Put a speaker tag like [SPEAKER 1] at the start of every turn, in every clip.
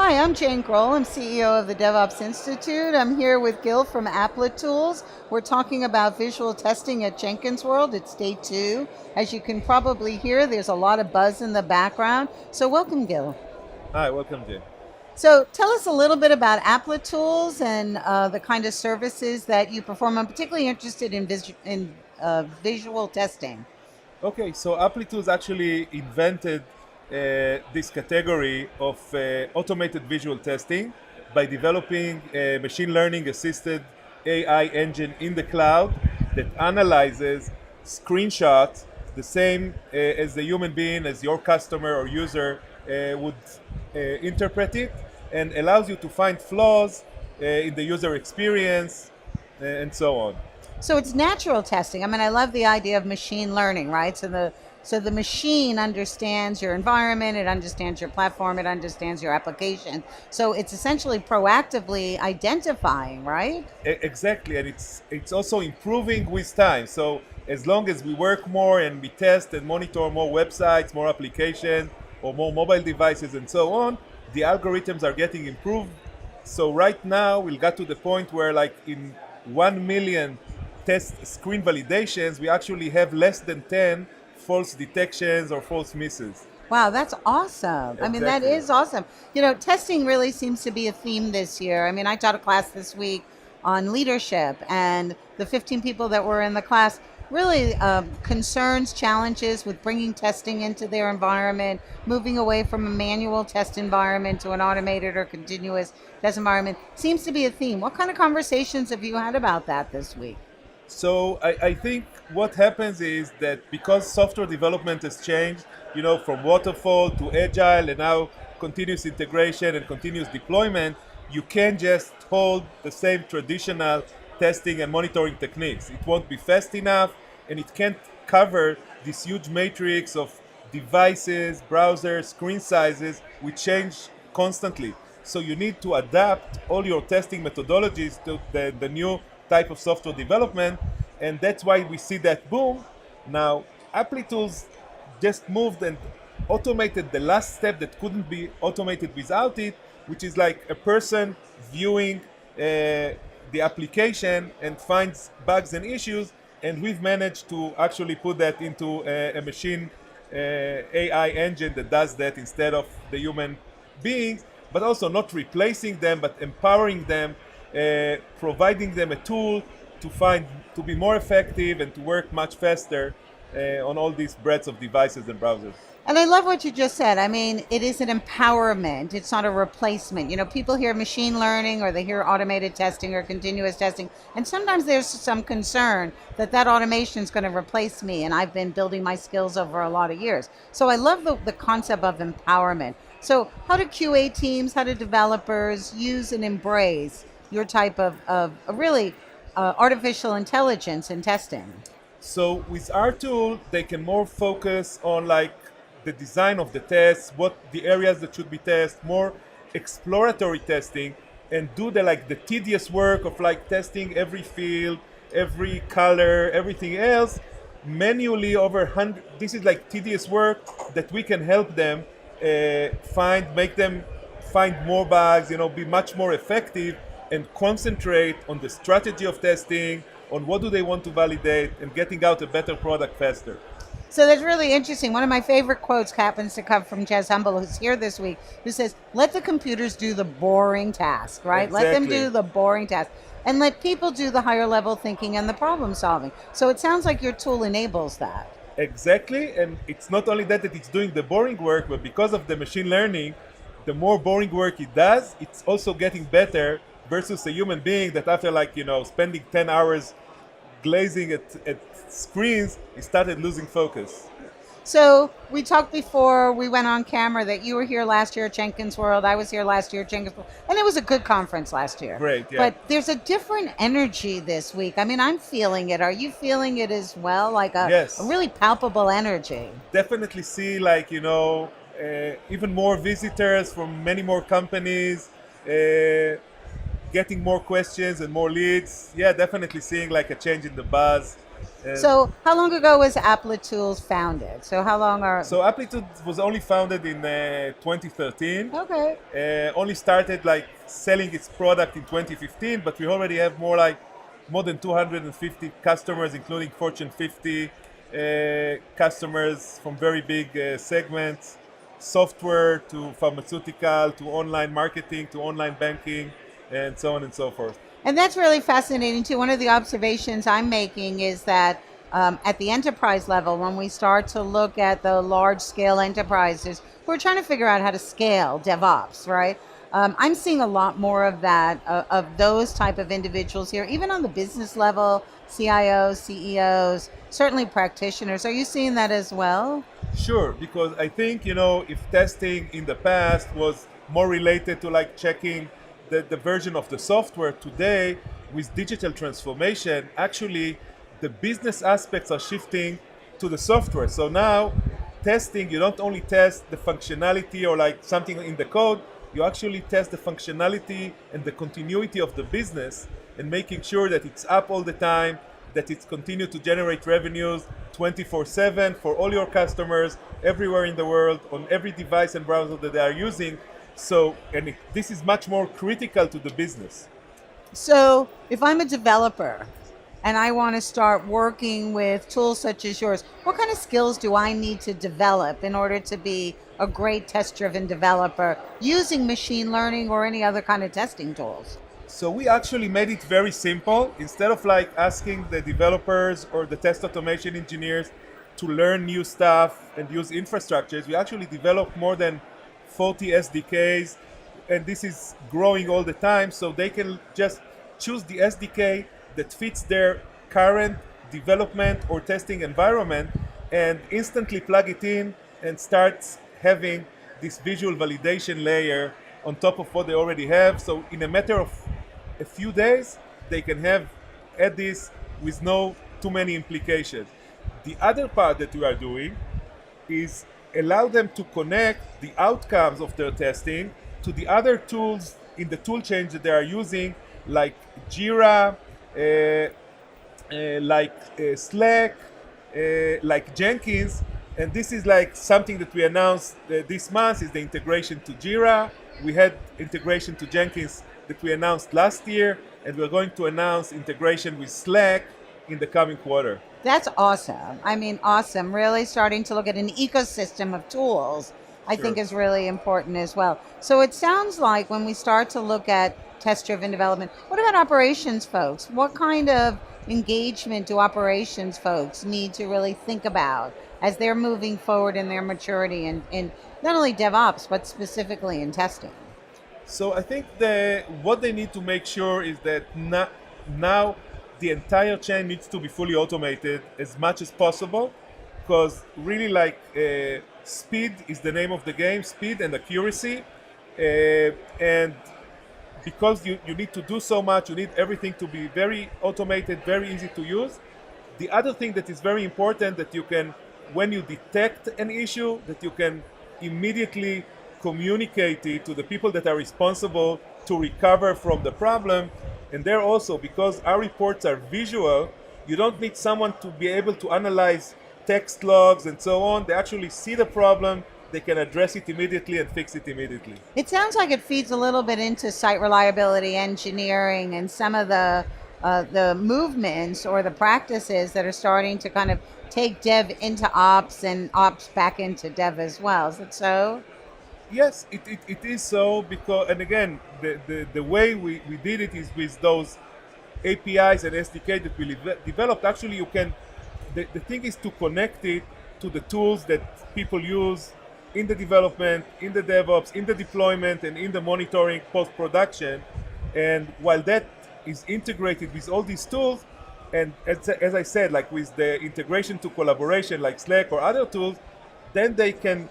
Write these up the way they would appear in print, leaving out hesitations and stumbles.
[SPEAKER 1] Hi, I'm Jane Grohl. I'm CEO of the DevOps Institute. I'm here with Gil from Applitools. We're talking about visual testing at Jenkins World. It's day 2. As you can probably hear, there's a lot of buzz in the background. So welcome, Gil.
[SPEAKER 2] Hi, welcome, Jay.
[SPEAKER 1] So tell us a little bit about Applitools and the kind of services that you perform. I'm particularly interested in, visual testing.
[SPEAKER 2] Okay, so Applitools actually invented this category of automated visual testing by developing a machine learning assisted AI engine in the cloud that analyzes screenshots the same as the human being, as your customer or user would interpret it, and allows you to find flaws in the user experience and so on.
[SPEAKER 1] So it's natural testing. I mean, I love the idea of machine learning, right? So the machine understands your environment, it understands your platform, it understands your application. So it's essentially proactively identifying, right?
[SPEAKER 2] Exactly, and it's also improving with time. So as long as we work more and we test and monitor more websites, more applications, or more mobile devices, and so on, the algorithms are getting improved. So right now, we'll get to the point where, like in 1 million test screen validations, we actually have less than 10 false detections or false misses.
[SPEAKER 1] Wow, that's awesome. I mean, that
[SPEAKER 2] Exactly.
[SPEAKER 1] is awesome. You know, testing really seems to be a theme this year. I mean, I taught a class this week on leadership, and the 15 people that were in the class really concerns, challenges with bringing testing into their environment, moving away from a manual test environment to an automated or continuous test environment seems to be a theme. What kind of conversations have you had about that this week?
[SPEAKER 2] So I think what happens is that because software development has changed, from waterfall to agile and now continuous integration and continuous deployment, you can't just hold the same traditional testing and monitoring techniques. It won't be fast enough, and it can't cover this huge matrix of devices, browsers, screen sizes, which change constantly. So you need to adapt all your testing methodologies to the new type of software development, and that's why we see that boom. Now, Applitools just moved and automated the last step that couldn't be automated without it, which is like a person viewing the application and finds bugs and issues, and we've managed to actually put that into a machine AI engine that does that instead of the human beings, but also not replacing them, but empowering them, providing them a tool to be more effective and to work much faster on all these breadths of devices and browsers.
[SPEAKER 1] And I love what you just said. I mean, it is an empowerment. It's not a replacement. You know, people hear machine learning or they hear automated testing or continuous testing. And sometimes there's some concern that that automation is going to replace me. And I've been building my skills over a lot of years. So I love the concept of empowerment. So how do QA teams, how do developers use and embrace your type of really artificial intelligence in testing?
[SPEAKER 2] So with our tool, they can more focus on like the design of the tests, what the areas that should be tested, more exploratory testing, and do the tedious work of like testing every field, every color, everything else manually over 100. This is like tedious work that we can help them make them find more bugs, be much more effective and concentrate on the strategy of testing, on what do they want to validate, and getting out a better product faster.
[SPEAKER 1] So that's really interesting. One of my favorite quotes happens to come from Jez Humble, who's here this week, who says, let the computers do the boring task, right? Let them
[SPEAKER 2] Exactly.
[SPEAKER 1] do the boring task and let people do the higher level thinking and the problem solving. So it sounds like your tool enables that.
[SPEAKER 2] Exactly, and it's not only that it's doing the boring work, but because of the machine learning, the more boring work it does, it's also getting better versus a human being that after spending 10 hours glazing at screens, he started losing focus.
[SPEAKER 1] So we talked before we went on camera that you were here last year at Jenkins World. I was here last year at Jenkins World. And it was a good conference last year.
[SPEAKER 2] Great, yeah.
[SPEAKER 1] But there's a different energy this week. I mean, I'm feeling it. Are you feeling it as well? Like a
[SPEAKER 2] Yes,
[SPEAKER 1] really palpable energy.
[SPEAKER 2] definitely see even more visitors from many more companies, getting more questions and more leads. Yeah, definitely seeing like a change in the buzz. And
[SPEAKER 1] So, how long ago was Applitools founded? So, how long are.
[SPEAKER 2] so Applitools was only founded in 2013.
[SPEAKER 1] Okay.
[SPEAKER 2] Only started like selling its product in 2015, but we already have more than 250 customers, including Fortune 50 customers from very big segments, software to pharmaceutical to online marketing to online banking, and so on and so forth.
[SPEAKER 1] And that's really fascinating too. One of the observations I'm making is that at the enterprise level, when we start to look at the large scale enterprises, we're trying to figure out how to scale DevOps, right? I'm seeing a lot more of that, of those type of individuals here, even on the business level, CIOs, CEOs, certainly practitioners. Are you seeing that as well?
[SPEAKER 2] Sure, because I think, if testing in the past was more related to like checking the version of the software, today with digital transformation, actually the business aspects are shifting to the software. So now testing, you don't only test the functionality or like something in the code, you actually test the functionality and the continuity of the business and making sure that it's up all the time, that it's continue to generate revenues 24/7 for all your customers everywhere in the world on every device and browser that they are using. So, this is much more critical to the business.
[SPEAKER 1] So, if I'm a developer and I want to start working with tools such as yours, what kind of skills do I need to develop in order to be a great test-driven developer using machine learning or any other kind of testing tools?
[SPEAKER 2] So we actually made it very simple. Instead of like asking the developers or the test automation engineers to learn new stuff and use infrastructures, we actually developed more than 40 SDKs, and this is growing all the time, so they can just choose the SDK that fits their current development or testing environment and instantly plug it in and start having this visual validation layer on top of what they already have. So in a matter of a few days, they can add this with no too many implications. The other part that we are doing is allow them to connect the outcomes of their testing to the other tools in the tool chain that they are using, like Jira, Slack, like Jenkins. And this is like something that we announced this month is the integration to Jira. We had integration to Jenkins that we announced last year, and we're going to announce integration with Slack in the coming quarter.
[SPEAKER 1] That's awesome. I mean, awesome. Really starting to look at an ecosystem of tools, I think is really important as well. So it sounds like when we start to look at test-driven development, what about operations folks? What kind of engagement do operations folks need to really think about as they're moving forward in their maturity in not only DevOps, but specifically in testing?
[SPEAKER 2] So I think what they need to make sure is that now the entire chain needs to be fully automated as much as possible, because really speed is the name of the game, speed and accuracy. And because you need to do so much, you need everything to be very automated, very easy to use. The other thing that is very important that you can, when you detect an issue, that you can immediately communicate it to the people that are responsible to recover from the problem. And there also, because our reports are visual, you don't need someone to be able to analyze text logs and so on. They actually see the problem, they can address it immediately and fix it immediately.
[SPEAKER 1] It sounds like it feeds a little bit into site reliability engineering and some of the movements or the practices that are starting to kind of take dev into ops and ops back into dev as well. Is it so?
[SPEAKER 2] Yes, it is so, because, and again, the way we did it is with those APIs and SDK that we developed. Actually, the thing is to connect it to the tools that people use in the development, in the DevOps, in the deployment, and in the monitoring post-production. And while that is integrated with all these tools, and as I said, like with the integration to collaboration like Slack or other tools, then they can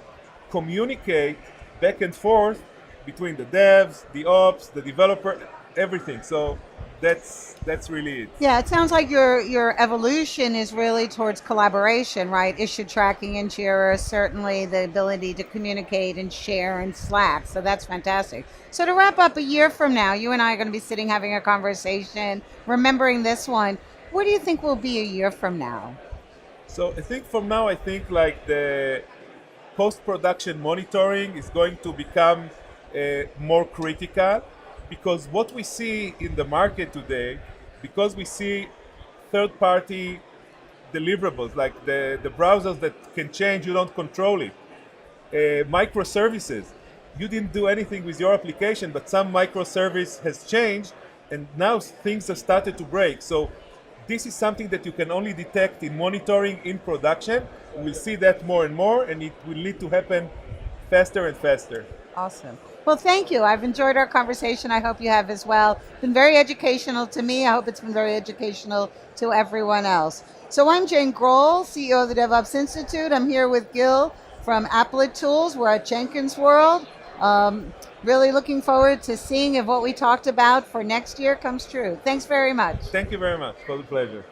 [SPEAKER 2] communicate back and forth between the devs, the ops, the developer, everything. So that's really it.
[SPEAKER 1] Yeah, it sounds like your evolution is really towards collaboration, right? Issue tracking in Jira, certainly the ability to communicate and share in Slack. So that's fantastic. So to wrap up, a year from now, you and I are going to be sitting having a conversation, remembering this one. What do you think will be a year from now?
[SPEAKER 2] So I think from now, I think like the post-production monitoring is going to become more critical, because what we see in the market today, because we see third-party deliverables like the browsers that can change, you don't control it. Microservices, you didn't do anything with your application, but some microservice has changed, and now things have started to break. So this is something that you can only detect in monitoring in production. We'll see that more and more, and it will need to happen faster and faster.
[SPEAKER 1] Awesome. Well, thank you. I've enjoyed our conversation. I hope you have as well. It's been very educational to me. I hope it's been very educational to everyone else. So I'm Jane Grohl, CEO of the DevOps Institute. I'm here with Gil from Applitools. We're at Jenkins World. Really looking forward to seeing if what we talked about for next year comes true. Thanks very much.
[SPEAKER 2] Thank you very much. It was a pleasure.